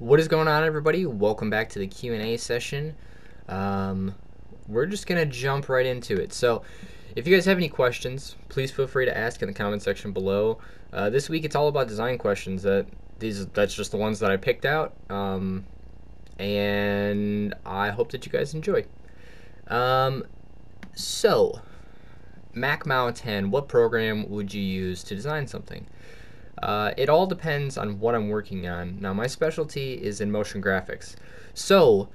What is going on, everybody? Welcome back to the Q&A session. We're just going to jump right into it. So if you guys have any questions, please feel free to ask in the comment section below. This week it's all about design questions. That's just the ones that I picked out, and I hope that you guys enjoy. So Mac Mao 10, what program would you use to design something? It all depends on what I'm working on. Now, my specialty is in motion graphics. So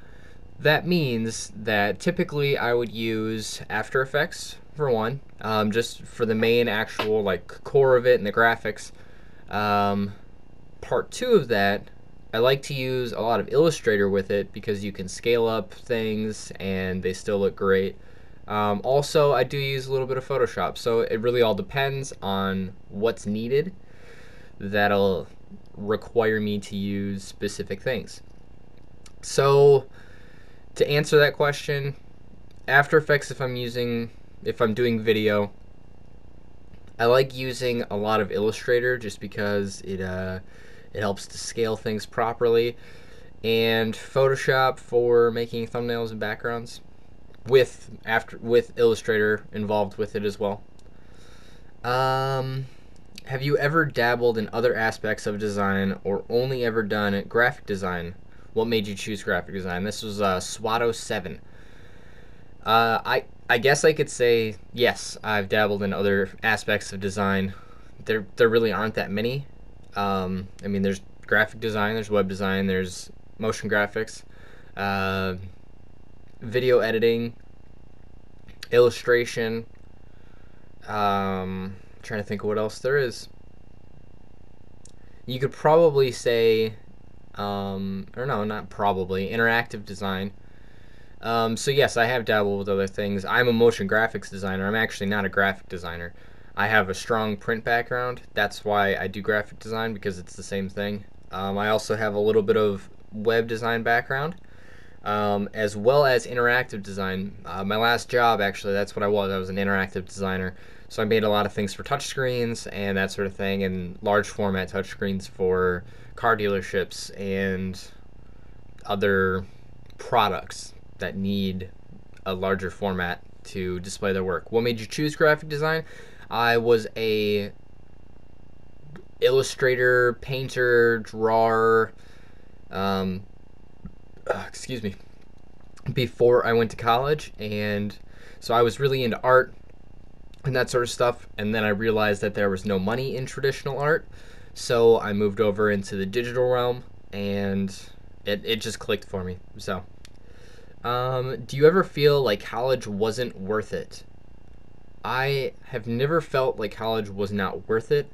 that means that typically I would use After Effects for one, just for the main actual core of it and the graphics. Part two of that, I like to use a lot of Illustrator with it because you can scale up things and they still look great. Also, I do use a little bit of Photoshop, so it really all depends on what's needed. That'll require me to use specific things. So to answer that question, After Effects, if I'm doing video, I like using a lot of Illustrator just because it helps to scale things properly, and Photoshop for making thumbnails and backgrounds with Illustrator involved with it as well. Have you ever dabbled in other aspects of design or only ever done graphic design? What made you choose graphic design? This was Swato7. I guess I could say yes, I've dabbled in other aspects of design. There really aren't that many. I mean, there's graphic design, there's web design, there's motion graphics, video editing, illustration. Trying to think of what else there is. You could probably say, or no, not probably, interactive design. So yes, I have dabbled with other things. I'm a motion graphics designer. I'm actually not a graphic designer. I have a strong print background. That's why I do graphic design, because it's the same thing. I also have a little bit of web design background, as well as interactive design. My last job, actually, that's what I was. I was an interactive designer. So I made a lot of things for touchscreens and that sort of thing, and large format touchscreens for car dealerships and other products that need a larger format to display their work. What made you choose graphic design? I was a illustrator, painter, drawer, excuse me, before I went to college, and so I was really into art and that sort of stuff, and then I realized that there was no money in traditional art, so I moved over into the digital realm, and it just clicked for me. So do you ever feel like college wasn't worth it? I have never felt like college was not worth it.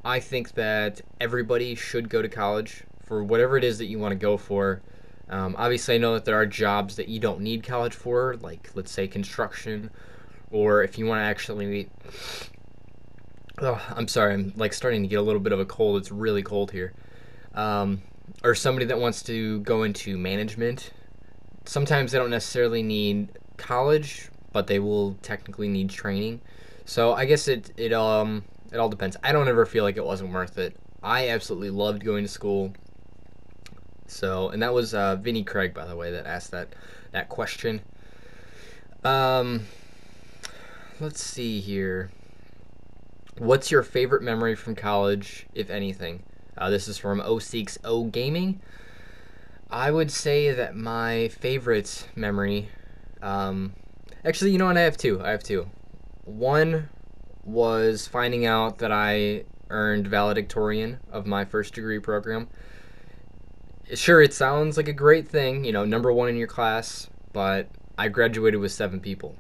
I think that everybody should go to college for whatever it is that you want to go for. Obviously, I know that there are jobs that you don't need college for, like, let's say, construction, or if you want to actually... Oh, I'm sorry, I'm like starting to get a little bit of a cold. It's really cold here. Or somebody that wants to go into management. Sometimes they don't necessarily need college, but they will technically need training. So I guess it all depends. I don't ever feel like it wasn't worth it. I absolutely loved going to school. So, and that was Vinny Craig, by the way, that asked that question. Let's see here. What's your favorite memory from college, if anything? This is from O Gaming. I would say that my favorite memory, actually, you know what? I have two. One was finding out that I earned valedictorian of my first degree program. Sure, it sounds like a great thing, you know, number one in your class, but I graduated with 7 people.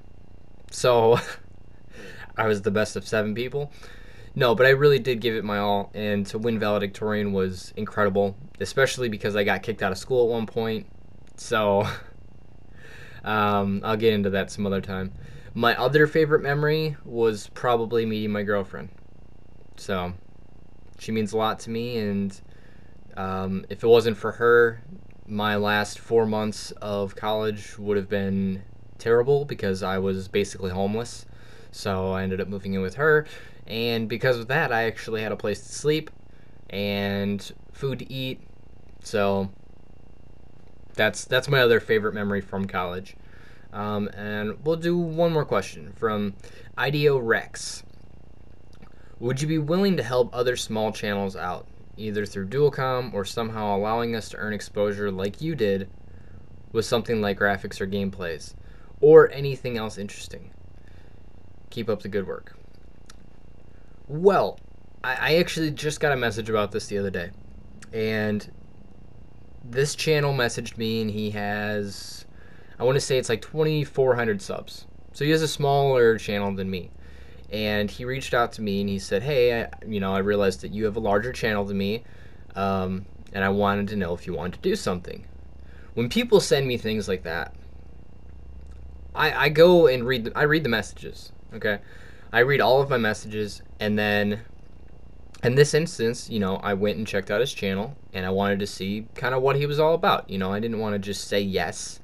So I was the best of 7 people. No, but I really did give it my all, and to win valedictorian was incredible, especially because I got kicked out of school at one point. So I'll get into that some other time. My other favorite memory was probably meeting my girlfriend. So she means a lot to me, and if it wasn't for her, my last 4 months of college would have been terrible because I was basically homeless. So I ended up moving in with her, and because of that, I actually had a place to sleep and food to eat. So that's my other favorite memory from college. And we'll do one more question from IDO Rex. Would you be willing to help other small channels out, either through Dualcom or somehow allowing us to earn exposure like you did with something like graphics or gameplays, or anything else interesting? Keep up the good work. Well, I actually just got a message about this the other day, and this channel messaged me, and he has, I want to say it's like 2,400 subs. So he has a smaller channel than me. And he reached out to me and he said, hey, I realized that you have a larger channel than me, and I wanted to know if you wanted to do something. When people send me things like that, I go and read the messages, okay? I read all of my messages, and then in this instance, I went and checked out his channel, and I wanted to see kind of what he was all about. I didn't want to just say yes,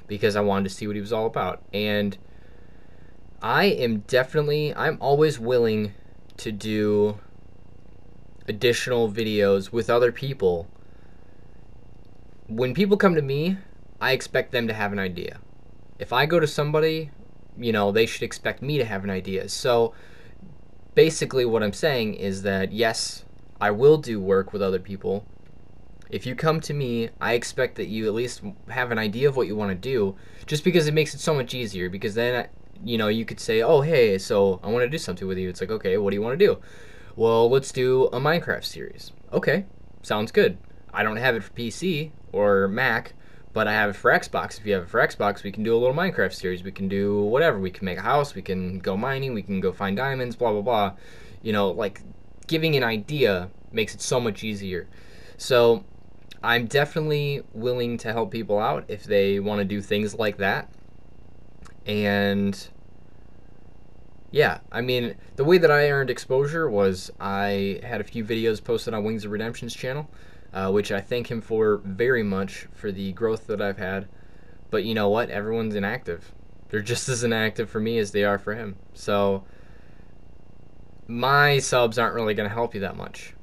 because I wanted to see what he was all about. And I'm always willing to do additional videos with other people. When people come to me, I expect them to have an idea. If I go to somebody, they should expect me to have an idea. So basically what I'm saying is that, yes, I will do work with other people. If you come to me, I expect that you at least have an idea of what you want to do, just because it makes it so much easier. Because then, you could say, oh, hey, so I want to do something with you. It's like, okay, what do you want to do? Well, let's do a Minecraft series. Okay, sounds good. I don't have it for PC or Mac, but I have it for Xbox. If you have it for Xbox, we can do a little Minecraft series. We can do whatever. We can make a house. We can go mining. We can go find diamonds, blah, blah, blah. Like, giving an idea makes it so much easier. So I'm definitely willing to help people out if they want to do things like that. And yeah, I mean, the way that I earned exposure was I had a few videos posted on Wings of Redemption's channel, which I thank him for very much for the growth that I've had. But you know what? Everyone's inactive. They're just as inactive for me as they are for him. So my subs aren't really going to help you that much.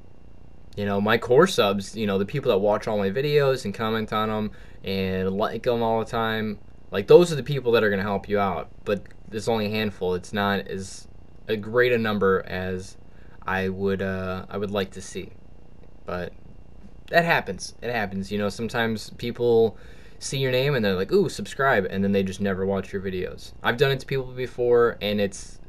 My core subs, the people that watch all my videos and comment on them and like them all the time, like, those are the people that are going to help you out. But there's only a handful. It's not as a great a number as I would like to see. But that happens. It happens. Sometimes people see your name and they're like, ooh, subscribe, and then they just never watch your videos. I've done it to people before, and it's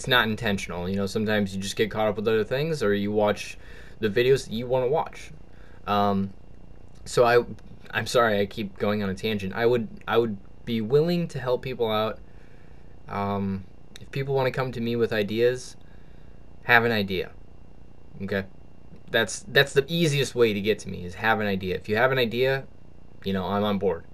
not intentional. Sometimes you just get caught up with other things, or you watch the videos that you want to watch. So I'm sorry I keep going on a tangent. I would be willing to help people out. If people want to come to me with ideas, have an idea. Okay? That's the easiest way to get to me, is have an idea. If you have an idea, I'm on board.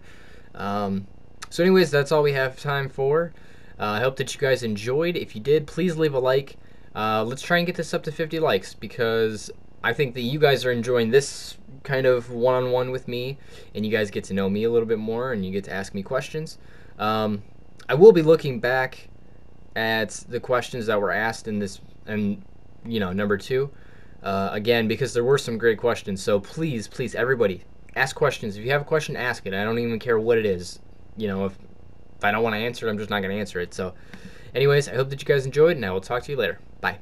So anyways, that's all we have time for. I hope that you guys enjoyed. If you did, please leave a like. Let's try and get this up to 50 likes, because I think that you guys are enjoying this kind of one-on-one with me, and you guys get to know me a little bit more, and you get to ask me questions. I will be looking back at the questions that were asked in this, and number 2, again, because there were some great questions. So please, everybody, ask questions. If you have a question, ask it. I don't even care what it is. If I don't want to answer it, I'm just not going to answer it. So anyways, I hope that you guys enjoyed, and I will talk to you later. Bye.